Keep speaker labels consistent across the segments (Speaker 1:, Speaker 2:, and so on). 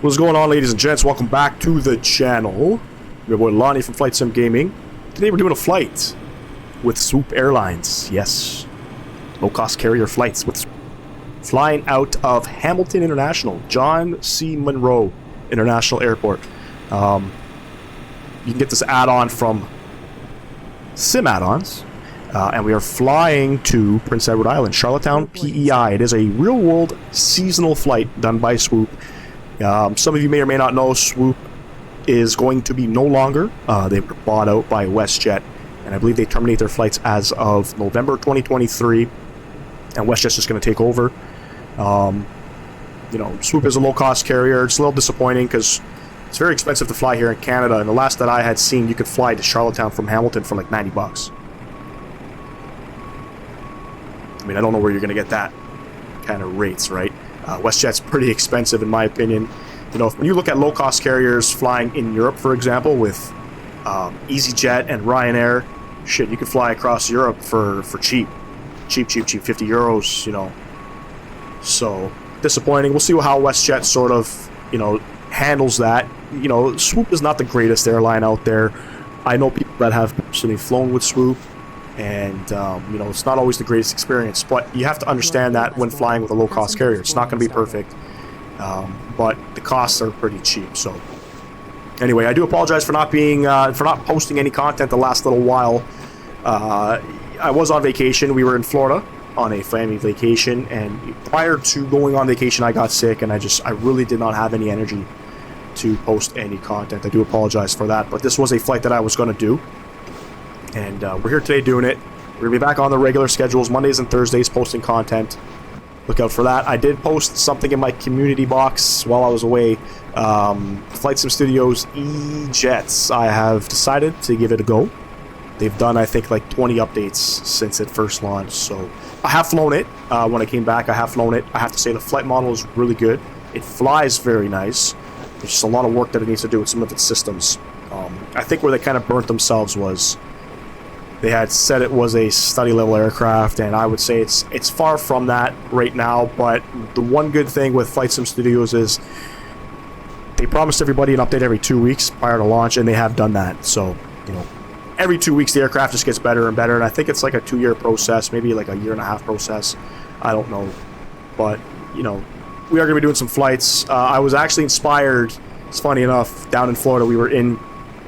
Speaker 1: What's going on, ladies and gents? Welcome back to the channel. Your boy Lonnie from FlightSim Gaming. Today we're doing a flight with Swoop Airlines. Yes, low-cost carrier flights with flying out of Hamilton International, John C. Munro International Airport. You can get this add-on from Sim Add-ons. And we are flying to Prince Edward Island, Charlottetown, PEI. It is a real-world seasonal flight done by Swoop. Some of you may or may not know Swoop is going to be no longer. They were bought out by WestJet, and I believe they terminate their flights as of November 2023, and WestJet's just going to take over. You know, Swoop is a low-cost carrier. It's a little disappointing because it's very expensive to fly here in Canada, and the last that I had seen, you could fly to Charlottetown from Hamilton for like 90 bucks. I mean, I don't know where you're going to get that kind of rates, right? WestJet's pretty expensive, in my opinion. You know, when you look at low-cost carriers flying in Europe, for example, with EasyJet and Ryanair, shit, you could fly across Europe for cheap, 50 euros, you know. So, disappointing. We'll see how WestJet sort of, you know, handles that. You know, Swoop is not the greatest airline out there. I know people that have personally flown with Swoop, and you know, it's not always the greatest experience, but you have to understand that when flying with a low-cost carrier, it's not going to be perfect, but the costs are pretty cheap. So anyway, I do apologize for not being for not posting any content the last little while. I was on vacation. We were in Florida on a family vacation, and prior to going on vacation, I got sick, and I really did not have any energy to post any content. I do apologize for that, but this was a flight that I was going to do. And we're here today doing it. We're going to be back on the regular schedules, Mondays and Thursdays, posting content. Look out for that. I did post something in my community box while I was away. FlightSim Studios E-Jets. I have decided to give it a go. They've done, I think, like 20 updates since it first launched. So I have flown it. When I came back, I have flown it. I have to say the flight model is really good. It flies very nice. There's just a lot of work that it needs to do with some of its systems. I think where they kind of burnt themselves was they had said it was a study level aircraft, and I would say it's far from that right now. But the one good thing with FlightSim Studios is they promised everybody an update every 2 weeks prior to launch, and they have done that. So, you know, every 2 weeks the aircraft just gets better and better, and I think it's like a 2-year process, maybe like a 1.5-year process. I don't know, but you know, we are going to be doing some flights. I was actually inspired. It's funny enough, down in Florida, we were in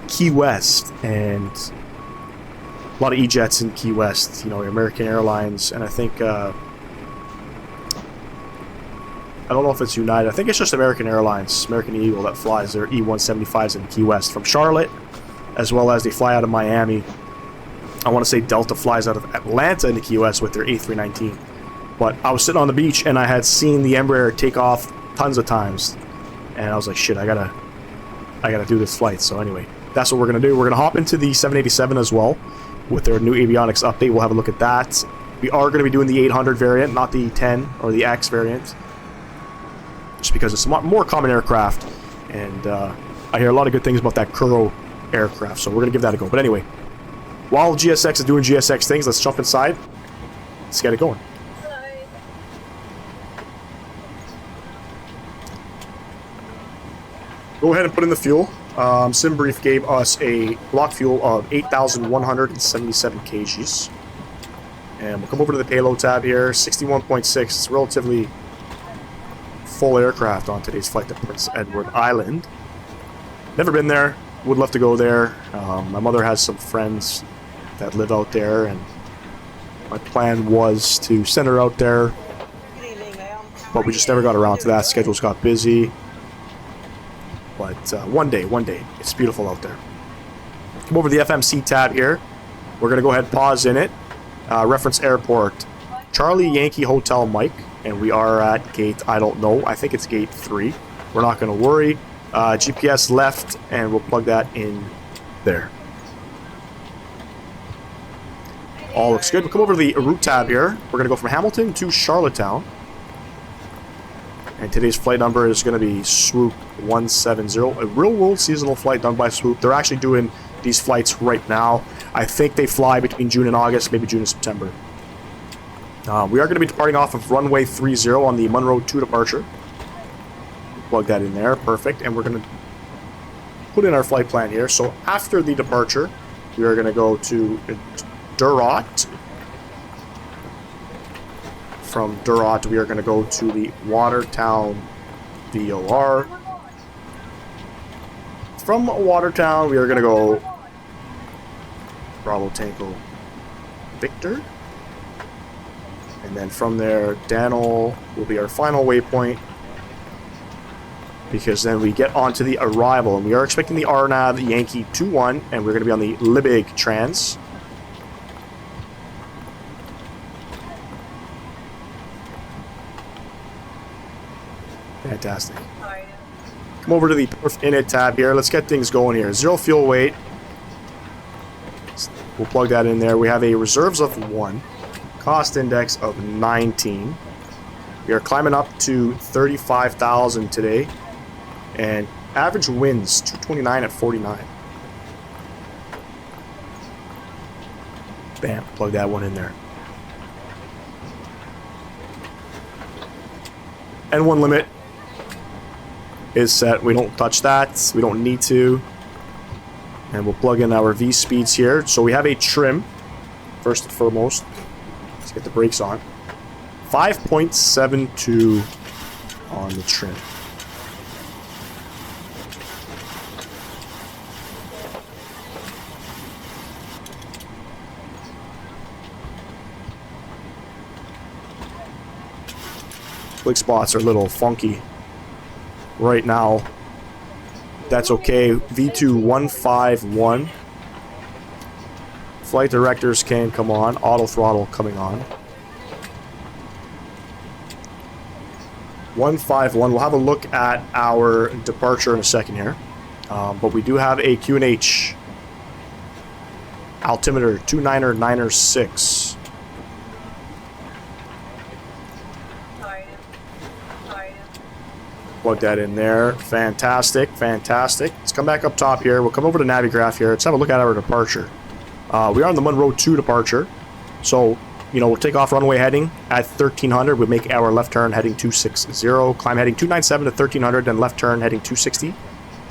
Speaker 1: Key West, and a lot of E-Jets in Key West, you know, American Airlines, and I think, I don't know if it's United, I think it's just American Airlines, American Eagle, that flies their E-175s in Key West from Charlotte, as well as they fly out of Miami. I want to say Delta flies out of Atlanta into Key West with their A319. But I was sitting on the beach, and I had seen the Embraer take off tons of times, and I was like, shit, I gotta do this flight. So anyway, that's what we're gonna do. We're gonna hop into the 787 as well, with their new avionics update. We'll have a look at that. We are going to be doing the 800 variant, not the 10 or the X variant, just because it's a more common aircraft, and I hear a lot of good things about that Kuro aircraft, so we're going to give that a go. But anyway, while GSX is doing GSX things, let's jump inside. Let's get it going. Go ahead and put in the fuel. SimBrief gave us a block fuel of 8,177 kgs. And we'll come over to the payload tab here, 61.6. It's relatively full aircraft on today's flight to Prince Edward Island. Never been there, would love to go there. My mother has some friends that live out there, and my plan was to send her out there, but we just never got around to that. Schedules got busy. But one day, it's beautiful out there. Come over to the FMC tab here. We're going to go ahead and pause in it. Reference airport, Charlie Yankee Hotel Mike, and we are at gate, I don't know, I think it's gate 3. We're not going to worry. GPS left, and we'll plug that in there. All looks good. We'll come over to the route tab here. We're going to go from Hamilton to Charlottetown. And today's flight number is going to be Swoop 170, a real-world seasonal flight done by Swoop. They're actually doing these flights right now. I think they fly between June and August, maybe June and September. We are going to be departing off of runway 30 on the Munro 2 departure. Plug that in there, perfect. And we're going to put in our flight plan here. So after the departure, we are going to go to Durat. From Durat, we are going to go to the Watertown VOR. From Watertown, we are going to go Bravo Tango Victor. And then from there, Dan'l will be our final waypoint. Because then we get onto the arrival. And we are expecting the RNAV Yankee 21. And we're going to be on the Liebig Trans. Fantastic. Come over to the Perf Init tab here. Let's get things going here. 0 fuel weight. We'll plug that in there. We have a reserves of 1. Cost index of 19. We are climbing up to 35,000 today. And average winds, 229 at 49. Bam, plug that one in there. N1 limit is set. We don't touch that. We don't need to. And we'll plug in our V speeds here. So we have a trim, first and foremost. Let's get the brakes on. 5.72 on the trim. Blick spots are a little funky right now. That's okay. V2 151. Flight directors can come on. Auto throttle coming on. 151. We'll have a look at our departure in a second here. But we do have a QNH altimeter 299er6. Plug that in there. Fantastic, fantastic. Let's come back up top here. We'll come over to Navigraph here. Let's have a look at our departure. We are on the Munro 2 departure. So, you know, we'll take off runway heading at 1300. We'll make our left turn heading 260. Climb heading 297 to 1300. Then left turn heading 260 to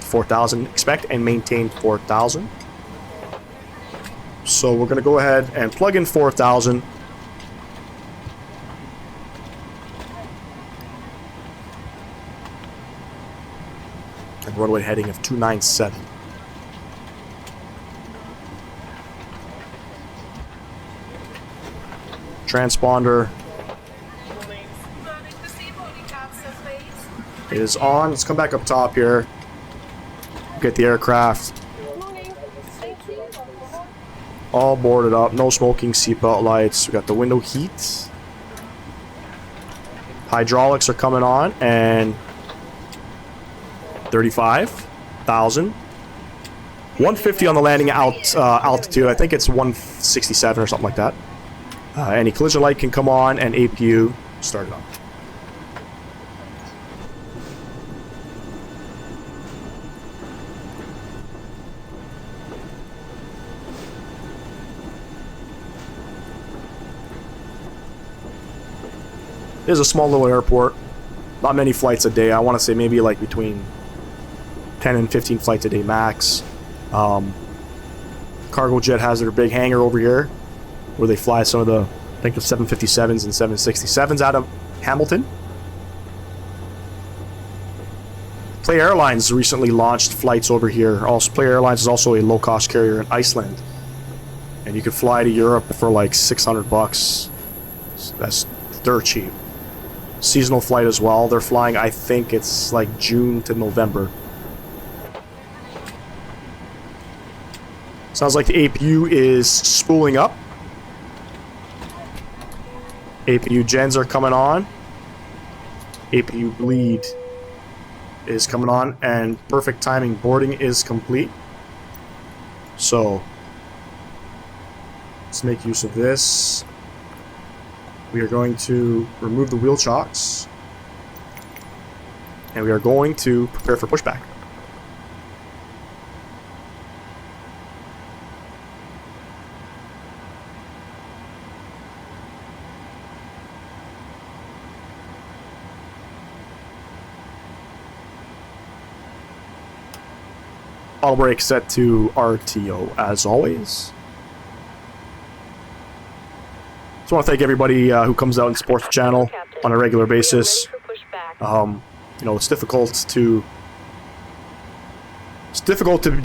Speaker 1: 4000. Expect and maintain 4000. So we're going to go ahead and plug in 4000. And runway heading of 297. Transponder is on. Let's come back up top here. Get the aircraft all boarded up. No smoking, seatbelt lights. We got the window heat. Hydraulics are coming on, and 35,000. 150 on the landing altitude. I think it's 167 or something like that. Any collision light can come on, and APU start it up. It is a small little airport. Not many flights a day. I want to say maybe like between 10 and 15 flights a day max. Cargo Jet has their big hangar over here where they fly some of the, I think the 757s and 767s out of Hamilton. Play Airlines recently launched flights over here. Also, Play Airlines is also a low-cost carrier in Iceland. And you can fly to Europe for like 600 bucks. That's dirt cheap. Seasonal flight as well. They're flying, I think it's like June to November. Sounds like the APU is spooling up. APU gens are coming on. APU bleed is coming on, and perfect timing boarding is complete. So let's make use of this. We are going to remove the wheel chocks, and we are going to prepare for pushback. Auto brake set to RTO as always. Just want to thank everybody who comes out and supports the channel on a regular basis. You know, it's difficult to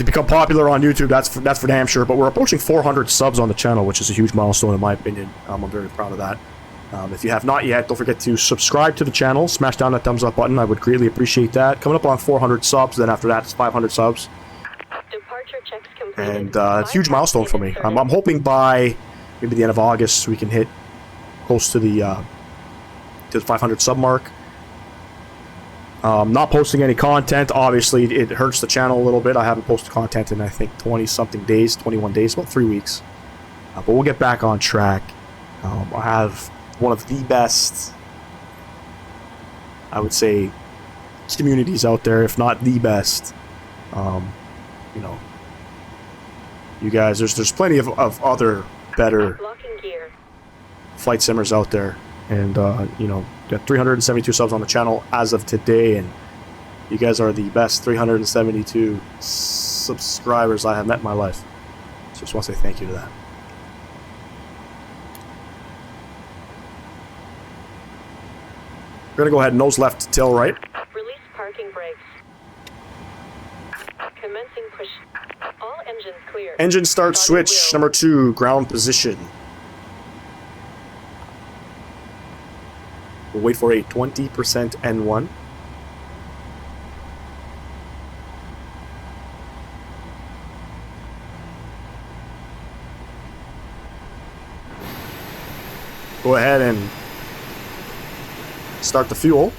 Speaker 1: become popular on YouTube. That's for damn sure. But we're approaching 400 subs on the channel, which is a huge milestone in my opinion. I'm very proud of that. If you have not yet, don't forget to subscribe to the channel. Smash down that thumbs up button. I would greatly appreciate that. Coming up on 400 subs. Then after that, it's 500 subs. And it's a huge milestone for me. I'm hoping by maybe the end of August we can hit close to the 500 sub mark. Not posting any content, obviously it hurts the channel a little bit. I haven't posted content in I think 20 something days, 21 days, about 3 weeks. But we'll get back on track. I have one of the best, I would say, communities out there, if not the best. You know, you guys, there's plenty of other better flight simmers out there, and you know, got 372 subs on the channel as of today, and you guys are the best 372 subscribers I have met in my life. So just want to say thank you to that. We're gonna go ahead nose left, tail right.
Speaker 2: Release parking brakes. Commencing push. All engines clear.
Speaker 1: Engine start switch number 2, ground position. We'll wait for a 20% N1. Go ahead and start the fuel.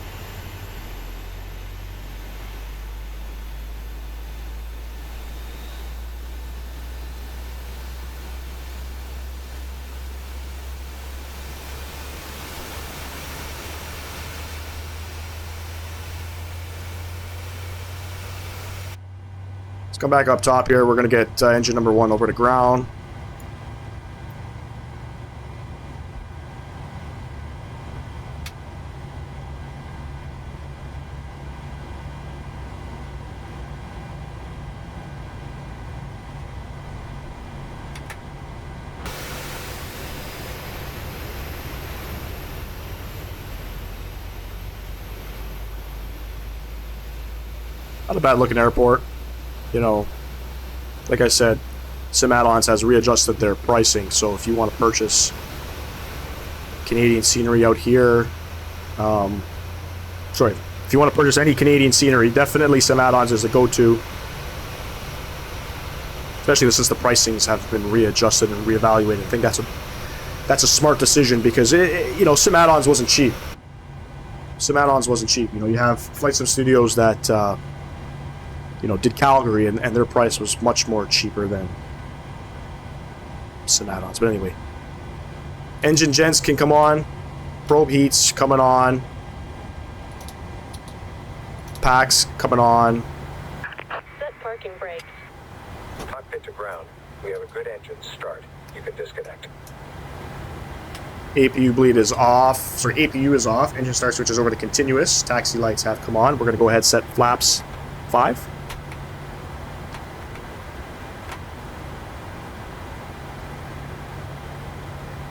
Speaker 1: Let's come back up top here. We're going to get engine number 1 over to ground. Not a bad looking airport. You know, like I said, Sim Add-ons has readjusted their pricing, so if you want to purchase Canadian scenery out here, sorry, if you want to purchase any Canadian scenery, definitely Sim Add-ons is a go-to. Especially since the pricings have been readjusted and reevaluated. I think that's a smart decision because you know, Sim Add-ons wasn't cheap. Sim Add-ons wasn't cheap. You know, you have FlightSim studios that you know, did Calgary, and their price was much more cheaper than Sim Add-ons. But anyway, engine gens can come on, probe heats coming on, packs coming on.
Speaker 2: Set parking brakes.
Speaker 3: Cockpit to ground. We have a good engine start. You can disconnect.
Speaker 1: APU bleed is off. Sorry, APU is off. Engine start switches over to continuous. Taxi lights have come on. We're going to go ahead and set flaps 5.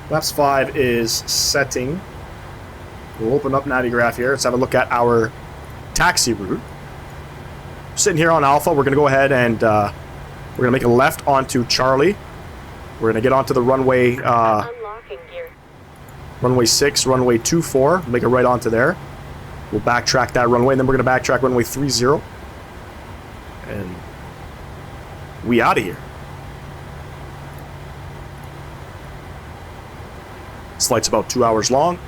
Speaker 1: Flaps 5 is setting. We'll open up Navigraph here. Let's have a look at our taxi route. Sitting here on Alpha, we're going to go ahead and we're going to make a left onto Charlie. We're going to get onto the runway
Speaker 2: Unlocking gear.
Speaker 1: runway 6, runway 24. Make a right onto there. We'll backtrack that runway, and then we're going to backtrack runway 30. And we out of here. This flight's about 2 hours long.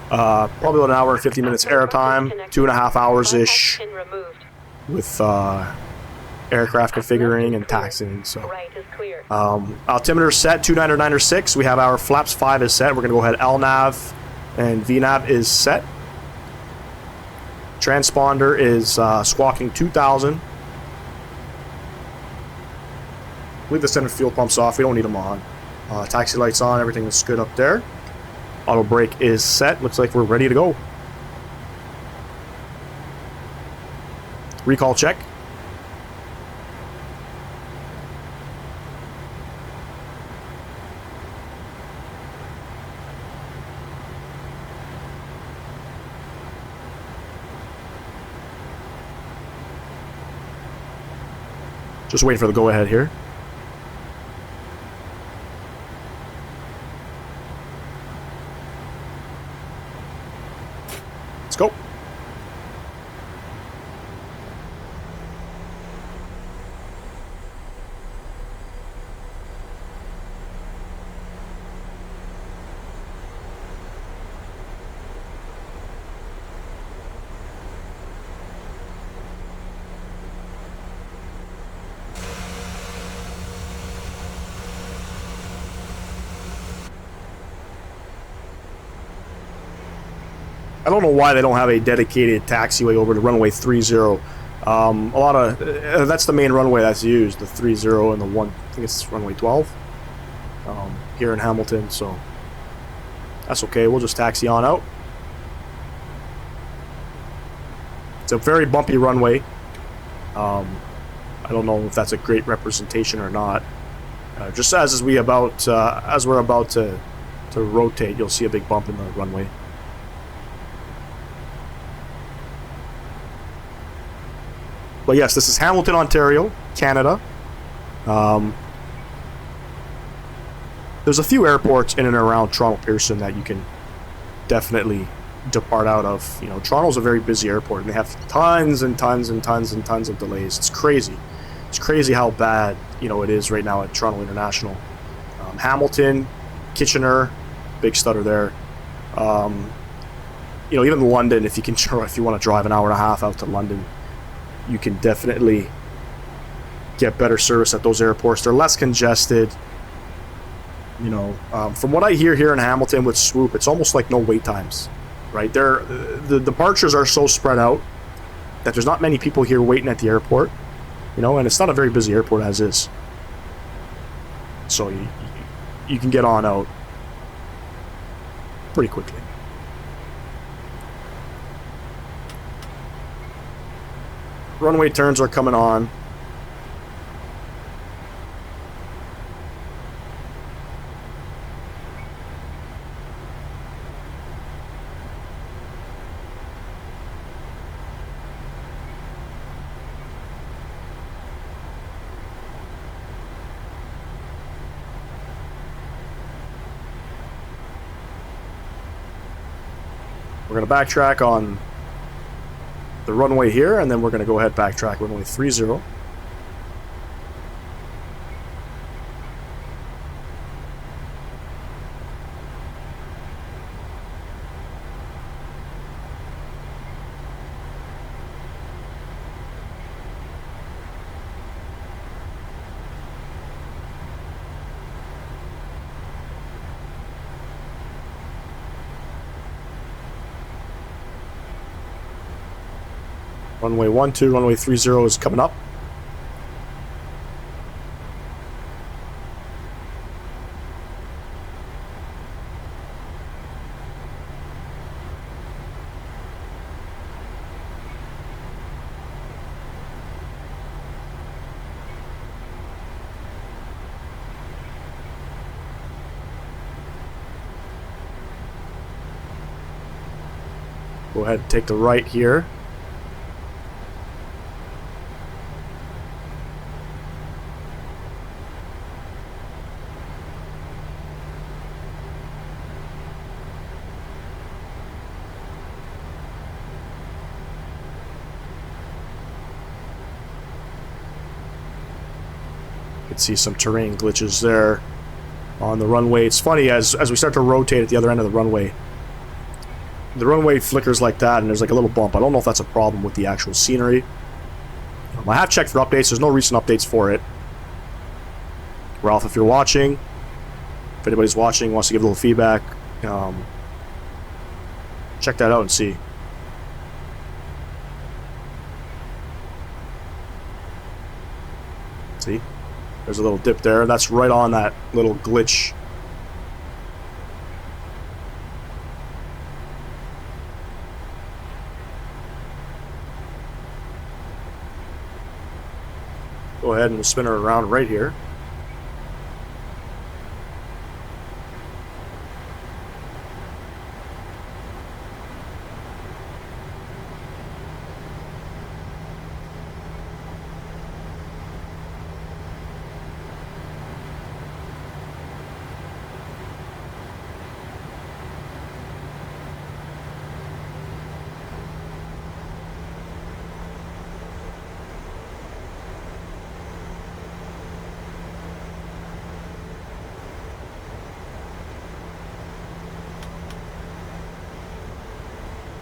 Speaker 1: Probably about an hour and 50 minutes airtime. 2.5 hours-ish with aircraft configuring and taxiing. So, altimeter set 299.6. We have our flaps 5 is set. We're going to go ahead. LNAV and VNAV is set. Transponder is squawking 2,000. I believe the center fuel pump's off. We don't need them on. Taxi lights on. Everything is good up there. Auto brake is set. Looks like we're ready to go. Recall check. Just waiting for the go-ahead here. Let's go. I don't know why they don't have a dedicated taxiway over to runway 30. A lot of that's the main runway that's used, the 30 and the one. I think it's runway 12 here in Hamilton. So that's okay. We'll just taxi on out. It's a very bumpy runway. I don't know if that's a great representation or not. Just as we're about to rotate, you'll see a big bump in the runway. But yes, this is Hamilton, Ontario, Canada. There's a few airports in and around Toronto Pearson that you can definitely depart out of. You know, Toronto's a very busy airport, and they have tons and tons and tons and tons of delays. It's crazy. It's crazy how bad, you know, it is right now at Toronto International. Hamilton, Kitchener, big stutter there. You know, even London, if you want to drive an hour and a half out to London, you can definitely get better service at those airports. They're less congested. You know, from what I hear here in Hamilton with Swoop, it's almost like no wait times, right? The departures are so spread out that there's not many people here waiting at the airport, you know, and it's not a very busy airport as is. So you can get on out pretty quickly. Runway turns are coming on. We're going to backtrack on the runway here, and then we're going to go ahead backtrack runway 30. Runway 12, runway 30 is coming up. Go ahead and take the right here. See some terrain glitches there on the runway. It's funny, as we start to rotate at the other end of the runway flickers like that, and there's like a little bump. I don't know if that's a problem with the actual scenery. I have checked for updates. There's no recent updates for it. Ralph, if you're watching, if anybody's watching, wants to give a little feedback, check that out and see. See? There's a little dip there. That's right on that little glitch. Go ahead and we'll spin her around right here.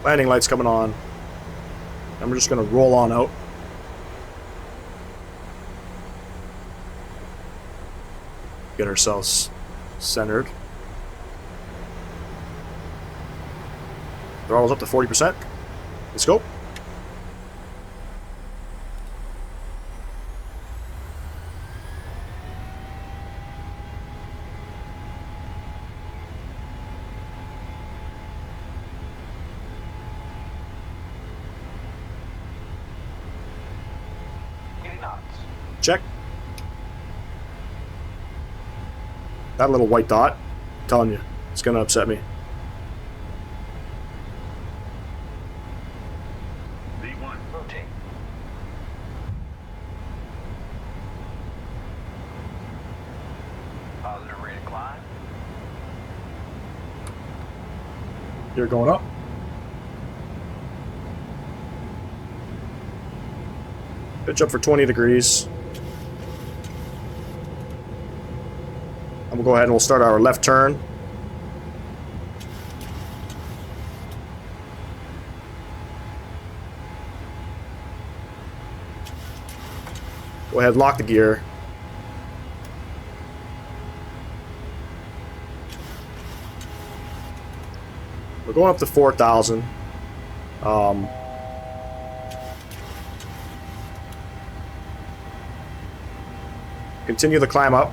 Speaker 1: Landing lights coming on. And we're just going to roll on out. Get ourselves centered. Throttle's up to 40%. Let's go. Check. That little white dot, I'm telling you, it's gonna upset me.
Speaker 3: V1, rotate. Positive rate of climb.
Speaker 1: You're going up. Pitch up for 20 degrees. I'm gonna go ahead and we'll start our left turn. Go ahead, lock the gear. We're going up to 4,000. Continue the climb up.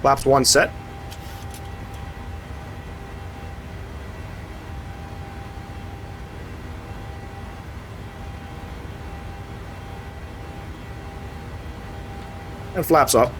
Speaker 1: Flaps 1 set. And flaps up.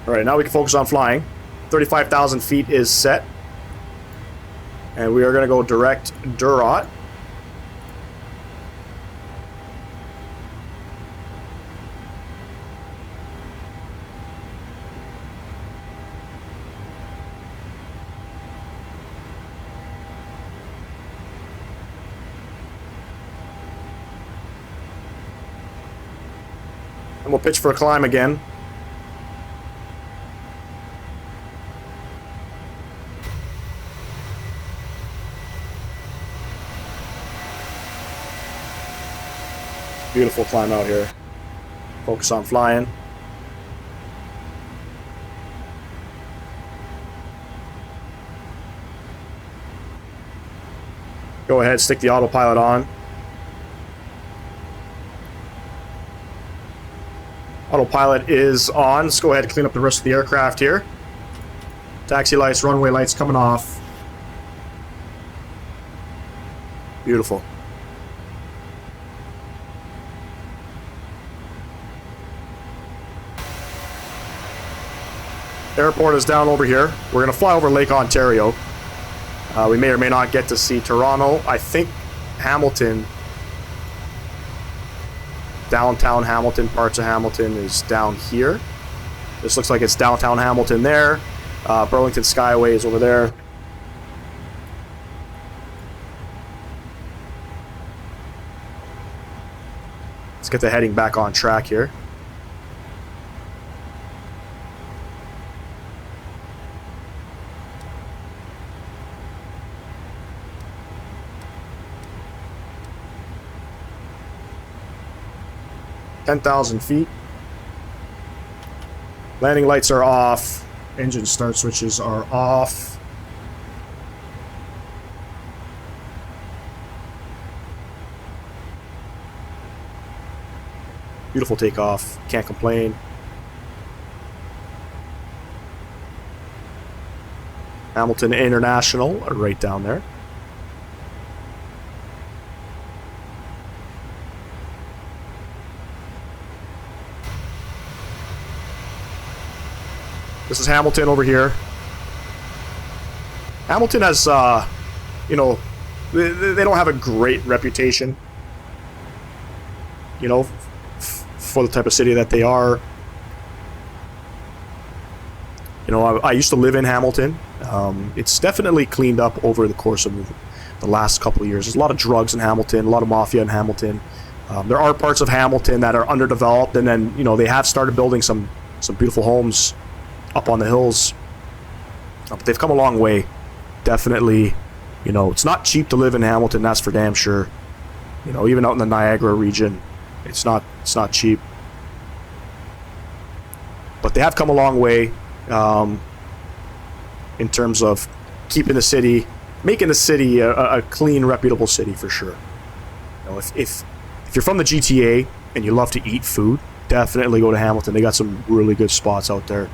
Speaker 1: Alright, now we can focus on flying. 35,000 feet is set. And we are going to go direct Durot. And we'll pitch for a climb again. Beautiful climb out here. Focus on flying. Go ahead, stick the autopilot on. Autopilot is on. Let's go ahead and clean up the rest of the aircraft here. Taxi lights, runway lights coming off. Beautiful. Airport is down over here. We're going to fly over Lake Ontario. We may or may not get to see Toronto. I think Hamilton, downtown Hamilton, parts of Hamilton is down here. This looks like it's downtown Hamilton there. Burlington Skyway is over there. Let's get the heading back on track here. (10,000 feet). Landing lights are off. Engine start switches are off. Beautiful takeoff. Can't complain. Hamilton International right down there. This is Hamilton over here. Hamilton has, you know, they don't have a great reputation. You know, for the type of city that they are. You know, I used to live in Hamilton. It's definitely cleaned up over the course of the last couple of years. There's a lot of drugs in Hamilton, a lot of mafia in Hamilton. There are parts of Hamilton that are underdeveloped, and then, you know, they have started building some beautiful homes up on the hills. But they've come a long way. Definitely, you know, it's not cheap to live in Hamilton, that's for damn sure. You know, even out in the Niagara region, it's not cheap. But they have come a long way in terms of keeping the city, making the city a clean, reputable city for sure. You know, if you're from the GTA and you love to eat food, definitely go to Hamilton. They got some really good spots out there.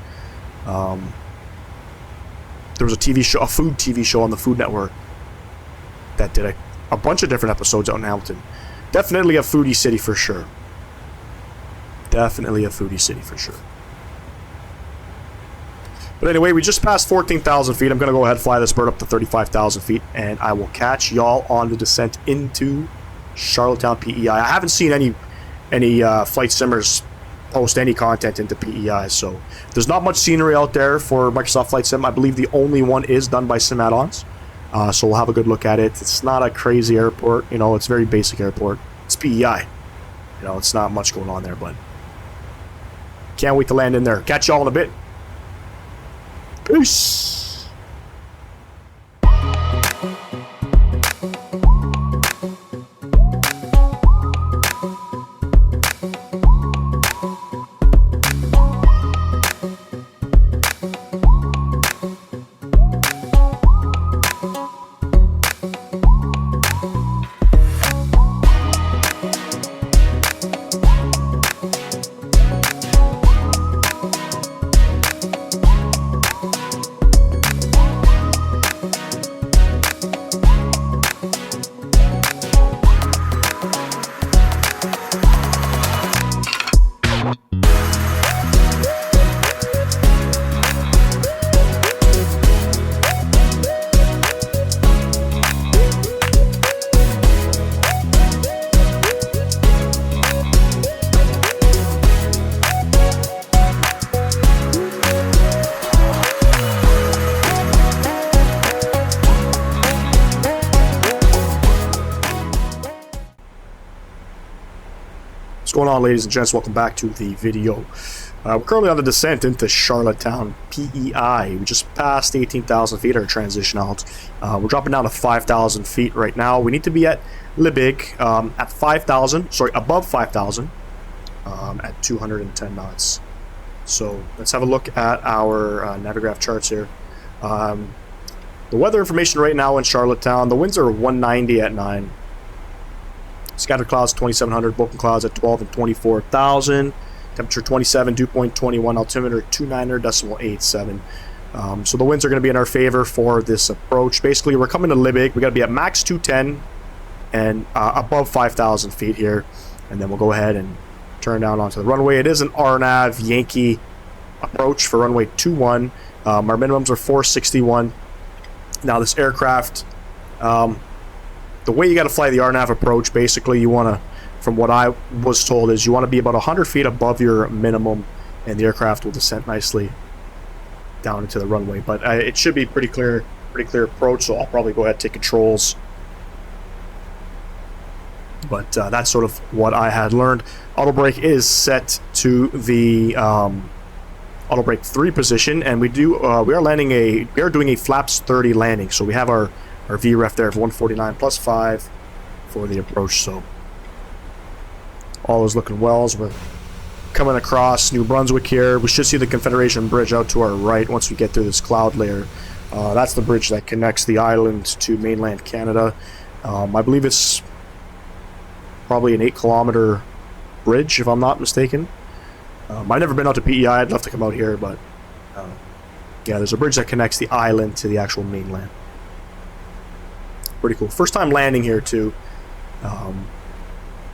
Speaker 1: There was a food TV show on the Food Network that did a bunch of different episodes out in Hamilton. Definitely a foodie city for sure. Definitely a foodie city for sure. But anyway, we just passed 14,000 feet. I'm going to go ahead and fly this bird up to 35,000 feet, and I will catch y'all on the descent into Charlottetown, PEI. I haven't seen any flight simmers post any content into PEI, so there's not much scenery out there for Microsoft Flight Sim. I believe the only one is done by Sim Add-ons, so we'll have a good look at it. It's not a crazy airport, you know, it's a very basic airport. It's PEI, you know, it's not much going on there, but can't wait to land in there. Catch y'all in a bit. Peace. What's going on, ladies and gents? Welcome back to the video. We're currently on the descent into Charlottetown, PEI. We just passed 18,000 feet, our transition out. We're dropping down to 5,000 feet right now. We need to be at Libig at 5,000, sorry, above 5,000 at 210 knots. So let's have a look at our Navigraph charts here. The weather information right now in Charlottetown, the winds are 190 at 9. Scattered clouds 2,700, broken clouds at 12 and 24,000. Temperature 27, dew point 21, altimeter 29.87. So the winds are going to be in our favor for this approach. Basically, we're coming to Libig. We got to be at max 210 and above 5,000 feet here, and then we'll go ahead and turn down onto the runway. It is an RNAV Yankee approach for runway 21. Our minimums are 461. Now this aircraft, the way you got to fly the RNAV approach, basically you want to, from what I was told, is you want to be about 100 feet above your minimum, and the aircraft will descend nicely down into the runway. But it should be pretty clear approach, so I'll probably go ahead and take controls. But that's sort of what I had learned. Auto brake is set to the auto brake 3 position, and we are doing a flaps 30 landing. So we have our VREF there of 149 plus 5 for the approach. So all is looking well as we're coming across New Brunswick here. We should see the Confederation Bridge out to our right once we get through this cloud layer. That's the bridge that connects the island to mainland Canada. I believe it's probably an 8-kilometer bridge, if I'm not mistaken. I've never been out to PEI. I'd love to come out here, but yeah, there's a bridge that connects the island to the actual mainland. Pretty cool. First time landing here too.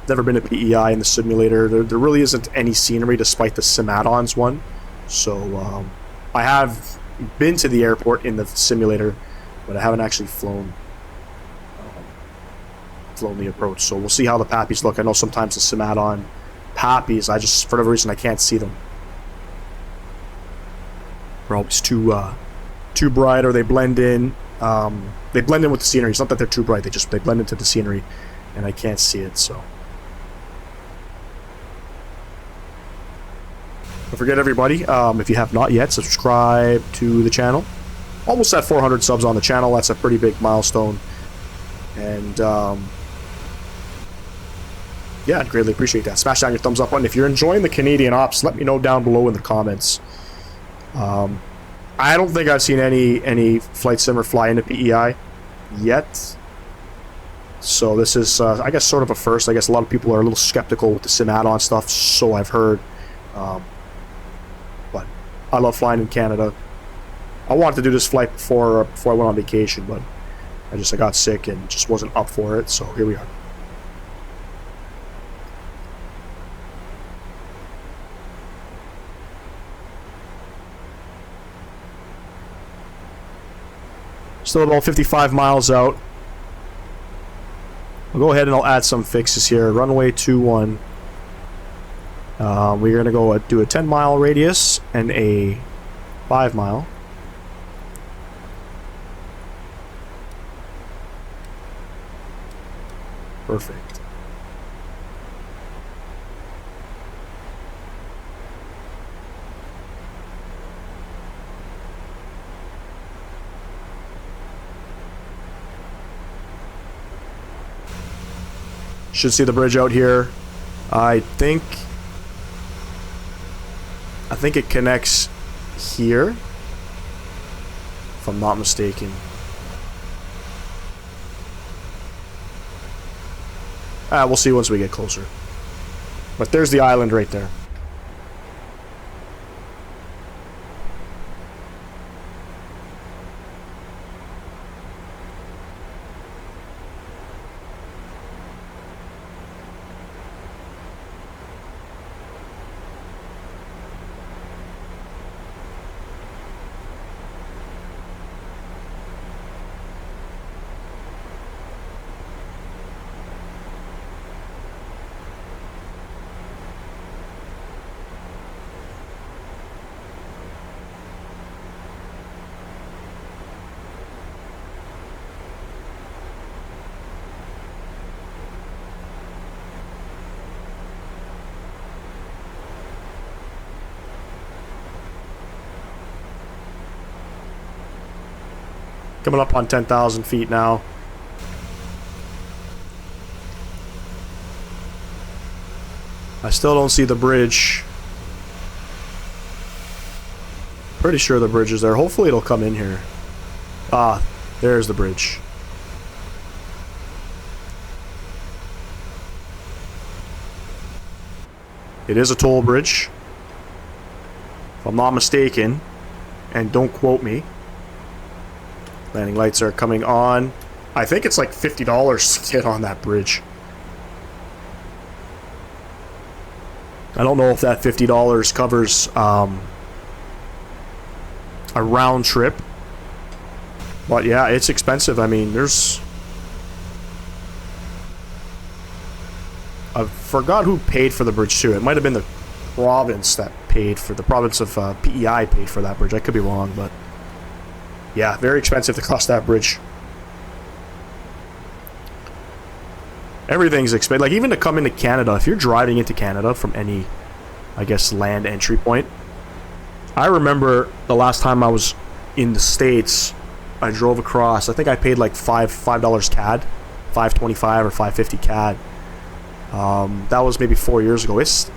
Speaker 1: Never been to PEI in the simulator. There really isn't any scenery despite the Sim Add-ons one. So I have been to the airport in the simulator, but I haven't actually flown the approach. So we'll see how the Pappies look. I know sometimes the Sim Add-on happy is I just, for whatever reason, I can't see them. They're always too bright, or they blend in. They blend in with the scenery. It's not that they're too bright. They blend into the scenery, and I can't see it. So don't forget, everybody, if you have not yet, subscribe to the channel. Almost at 400 subs on the channel. That's a pretty big milestone, and yeah, I'd greatly appreciate that. Smash down your thumbs up button. If you're enjoying the Canadian ops, let me know down below in the comments. I don't think I've seen any FlightSim or fly into PEI yet. So this is, I guess, sort of a first. I guess a lot of people are a little skeptical with the sim add-on stuff, so I've heard. But I love flying in Canada. I wanted to do this flight before I went on vacation, but I got sick and just wasn't up for it, so here we are. Still about 55 miles out. I'll go ahead and I'll add some fixes here. Runway 21. We're going to go do a 10-mile radius and a 5-mile. Perfect. Should see the bridge out here. I think it connects here, if I'm not mistaken. We'll see once we get closer. But there's the island right there. Coming up on 10,000 feet now. I still don't see the bridge. Pretty sure the bridge is there. Hopefully it'll come in here. Ah, there's the bridge. It is a toll bridge, if I'm not mistaken, and don't quote me. Landing lights are coming on. I think it's like $50 to get on that bridge. I don't know if that $50 covers a round trip. But yeah, it's expensive. I mean, I forgot who paid for the bridge too. It might have been the province that paid for the province of PEI paid for that bridge. I could be wrong, but yeah, very expensive to cross that bridge. Everything's expensive. Like, even to come into Canada, if you're driving into Canada from any, I guess, land entry point. I remember the last time I was in the States, I drove across. I think I paid like $5 CAD, $5.25 or $5.50 CAD. That was maybe 4 years ago. It's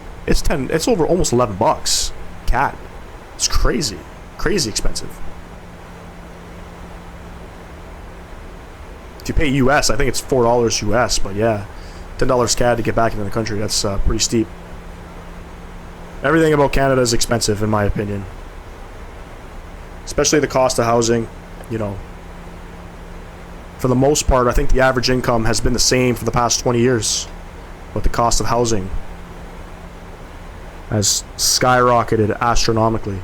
Speaker 1: over almost $11 CAD. It's crazy expensive. If you pay US, I think it's $4 US, but yeah, $10 CAD to get back into the country. That's pretty steep. Everything about Canada is expensive, in my opinion. Especially the cost of housing, you know. For the most part, I think the average income has been the same for the past 20 years. But the cost of housing has skyrocketed astronomically.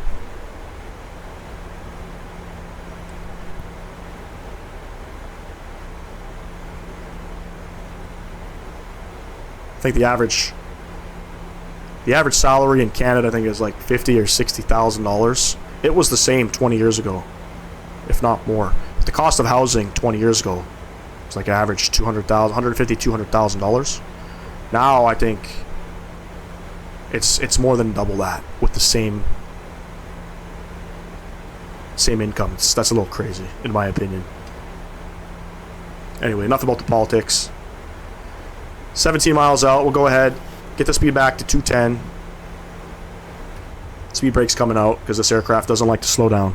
Speaker 1: I think the average The average salary in Canada, I think, is like $50,000 or $60,000. It was the same 20 years ago, if not more. The cost of housing 20 years ago was like average $200,000, $150,000, $200,000. Now I think it's more than double that with the same income. That's a little crazy, in my opinion. Anyway, enough about the politics. 17 miles out. We'll go ahead, get the speed back to 210. Speed brake's coming out because this aircraft doesn't like to slow down.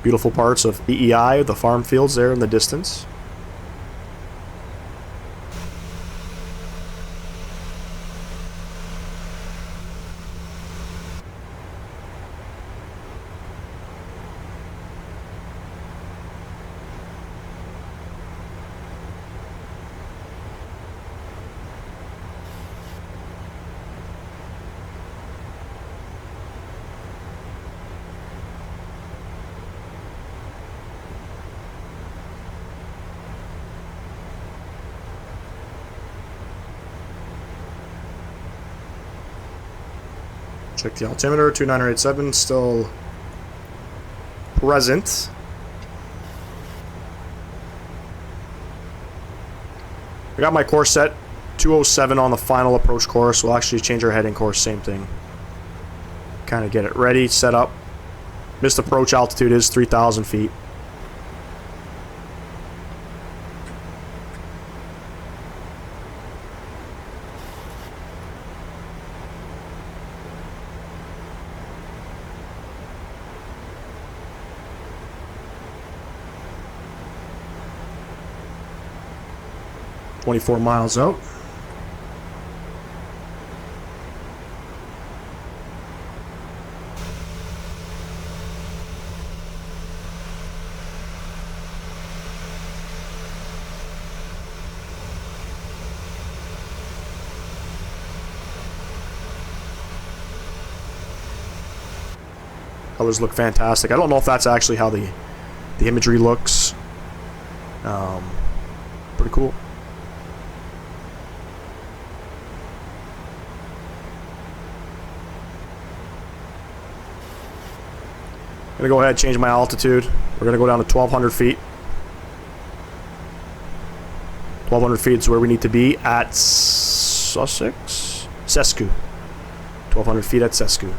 Speaker 1: Beautiful parts of EEI, the farm fields there in the distance. Check the altimeter, 29087, still present. I got my course set, 207 on the final approach course. We'll actually change our heading course, same thing. Kind of get it ready, set up. Missed approach altitude is 3,000 feet. .24 miles out. Colors look fantastic. I don't know if that's actually how the imagery looks. Pretty cool. I'm gonna go ahead and change my altitude. We're gonna go down to 1,200 feet. 1,200 feet is where we need to be at Sussex? Sesku. 1,200 feet at Sesku.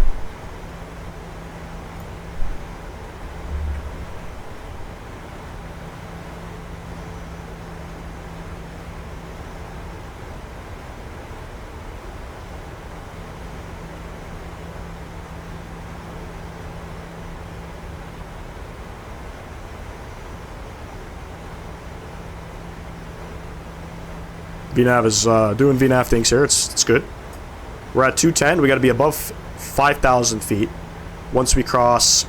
Speaker 1: VNAV is doing VNAV things here. It's good. We're at 210. We got to be above 5,000 feet. Once we cross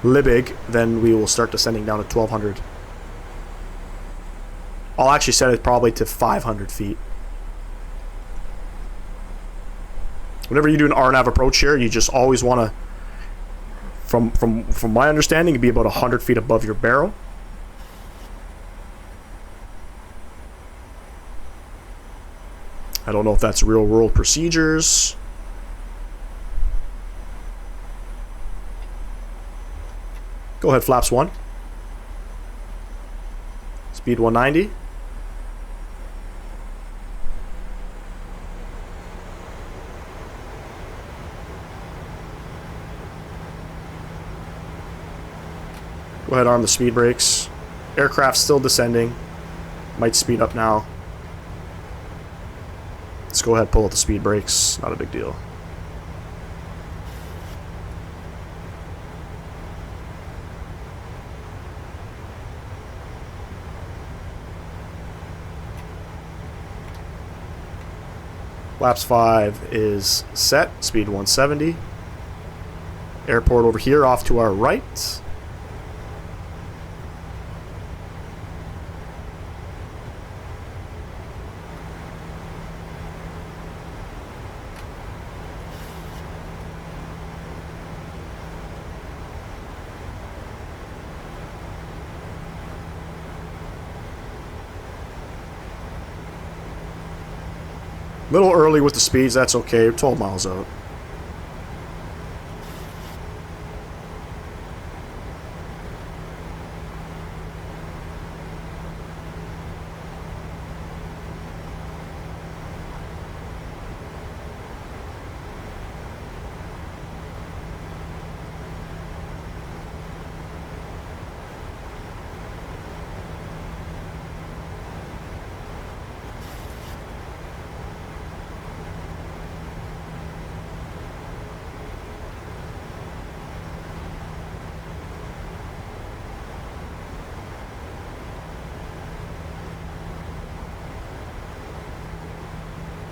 Speaker 1: Liebig, then we will start descending down to 1,200. I'll actually set it probably to 500 feet. Whenever you do an RNAV approach here, you just always want to, from my understanding, be about 100 feet above your barrel. I don't know if that's real world procedures. Go ahead, flaps 1. Speed 190. Go ahead, arm the speed brakes. Aircraft still descending. Might speed up now. Let's go ahead, pull out the speed brakes. Not a big deal. Flaps 5 is set. Speed 170. Airport over here off to our right. A little early with the speeds, that's okay. 12 miles out.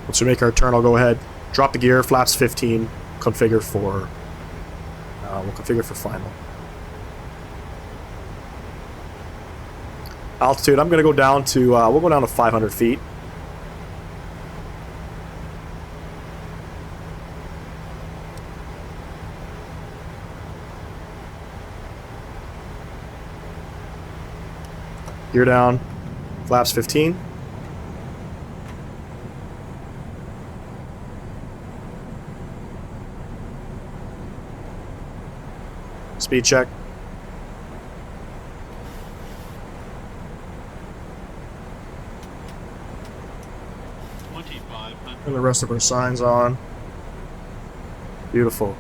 Speaker 1: Once we make our turn, I'll go ahead, drop the gear, flaps 15, configure for, we'll configure for final. Altitude, I'm going to go down to, we'll go down to 500 feet. Gear down, flaps 15. Speed check. And the rest of our signs on. Beautiful.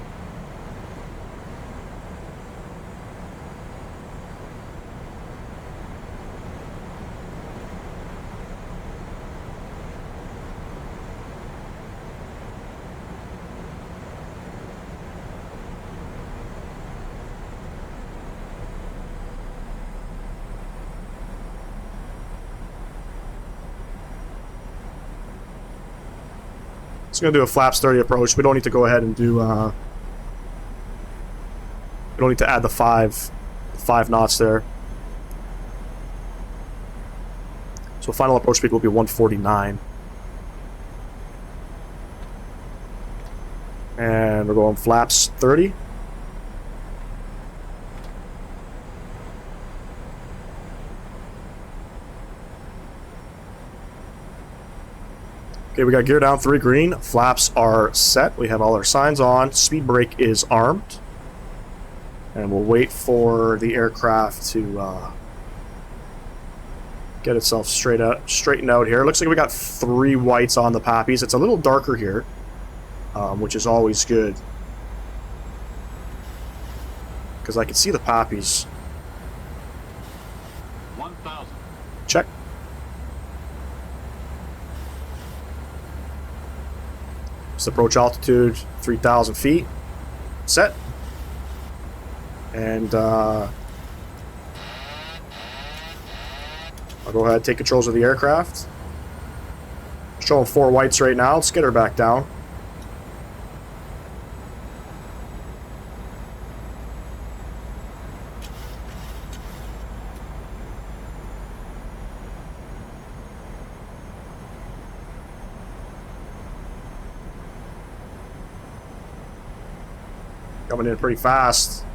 Speaker 1: It's going to do a flaps 30 approach. We don't need to go ahead and do, we don't need to add the five knots there. So final approach speed will be 149. And we're going flaps 30. Okay, we got gear down 3 green, flaps are set, we have all our signs on, speed brake is armed, and we'll wait for the aircraft to get itself straightened out here. Looks like we got 3 whites on the poppies. It's a little darker here, which is always good, because I can see the poppies.
Speaker 4: 1,000.
Speaker 1: Check. Approach altitude 3,000 feet. Set. And I'll go ahead and take controls of the aircraft. Showing 4 whites right now. Let's get her back down. Coming in pretty fast.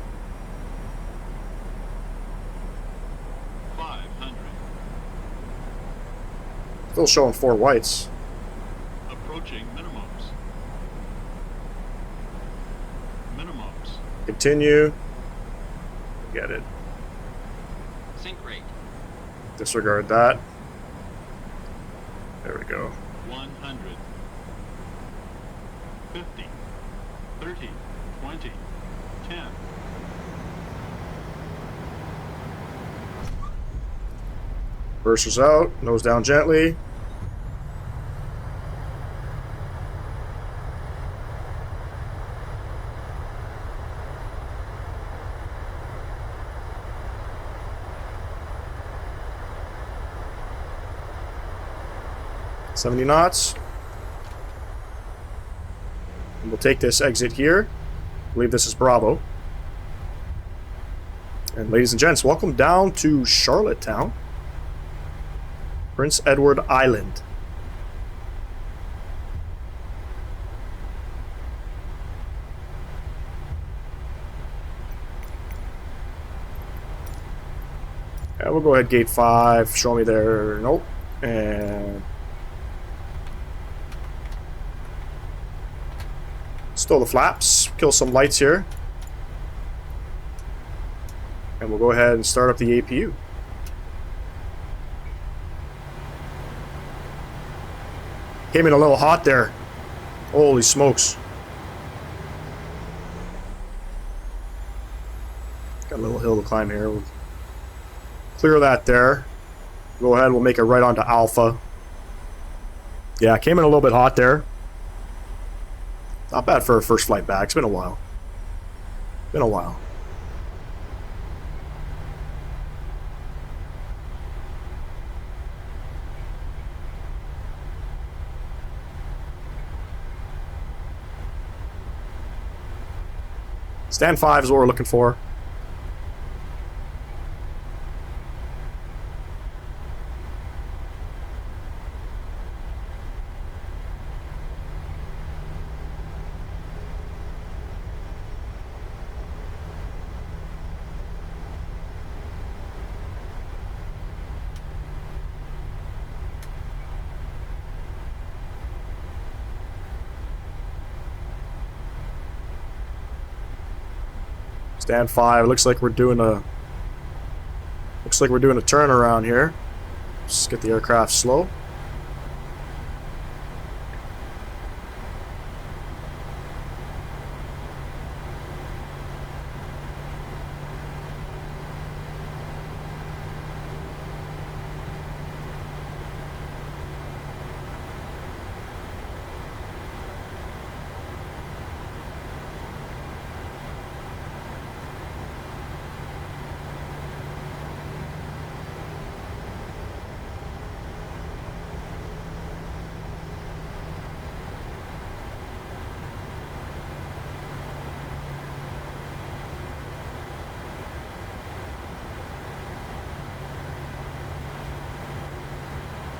Speaker 4: 500.
Speaker 1: Still showing 4 whites.
Speaker 4: Approaching minimums. Minimums.
Speaker 1: Continue. Get it.
Speaker 4: Sync rate.
Speaker 1: Disregard that. There we go.
Speaker 4: 100. 50. 30. 20. 10.
Speaker 1: Reversers out. Nose down gently. $70 knots. And we'll take this exit here. I believe this is Bravo. And ladies and gents, welcome down to Charlottetown, Prince Edward Island. Yeah, we'll go ahead, gate 5. Show me there. Nope. And Stow the flaps, kill some lights here. And we'll go ahead and start up the APU. Came in a little hot there. Holy smokes. Got a little hill to climb here. We'll clear that there. Go ahead, we'll make it right onto Alpha. Yeah, came in a little bit hot there. Not bad for a first flight back. It's been a while. Been a while. Stand 5 is what we're looking for. Stand 5. Looks like we're doing a turnaround here. Just get the aircraft slow.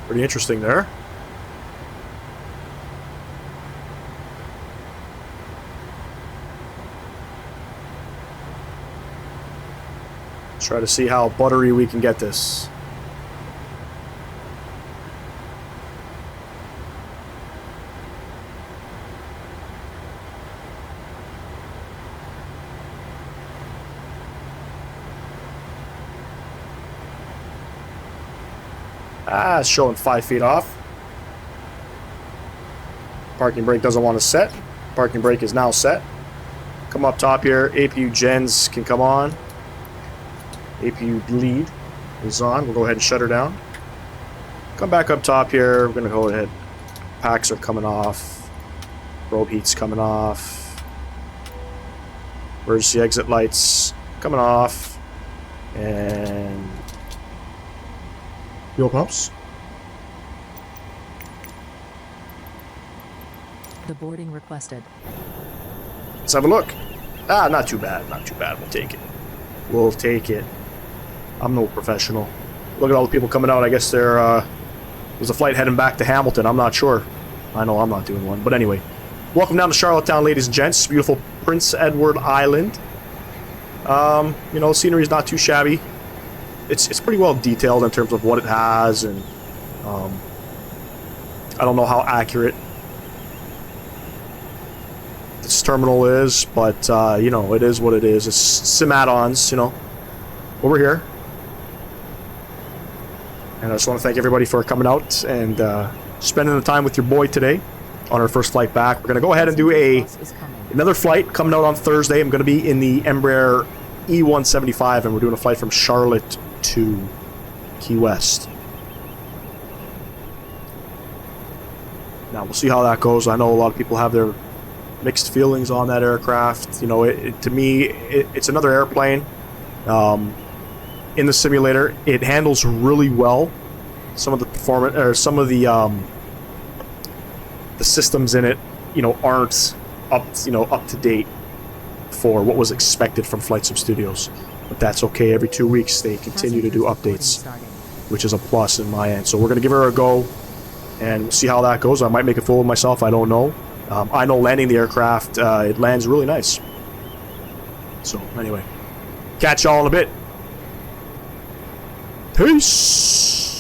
Speaker 1: Pretty interesting there. Let's try to see how buttery we can get this. Ah, it's showing 5 feet off. Parking brake doesn't want to set. Parking brake is now set. Come up top here. APU gens can come on. APU lead is on. We'll go ahead and shut her down. Come back up top here. We're going to go ahead. Packs are coming off. Probe heat's coming off. Emergency exit lights coming off. And fuel pumps.
Speaker 5: The boarding requested.
Speaker 1: Let's have a look. Ah, not too bad. Not too bad. We'll take it. We'll take it. I'm no professional. Look at all the people coming out. I guess there's a flight heading back to Hamilton. I'm not sure. I know I'm not doing one. But anyway, welcome down to Charlottetown, ladies and gents. Beautiful Prince Edward Island. You know, the scenery is not too shabby. It's pretty well detailed in terms of what it has, and I don't know how accurate this terminal is, but you know, it is what it is. It's sim add-ons, you know. But we're here, and I just want to thank everybody for coming out and spending the time with your boy today on our first flight back. We're gonna go ahead and do another flight coming out on Thursday. I'm gonna be in the Embraer E175, and we're doing a flight from Charlotte to Key West. Now we'll see how that goes. I know a lot of people have their mixed feelings on that aircraft. You know, to me, it's another airplane. In the simulator, it handles really well. Some of the performance, or some of the systems in it, you know, aren't up to date for what was expected from FlightSim Studios. But that's okay. Every 2 weeks they continue to do updates, which is a plus in my end. So we're gonna give her a go and see how that goes. I might make a fool of myself. I don't know. I know landing the aircraft, it lands really nice. So anyway, catch y'all in a bit. Peace.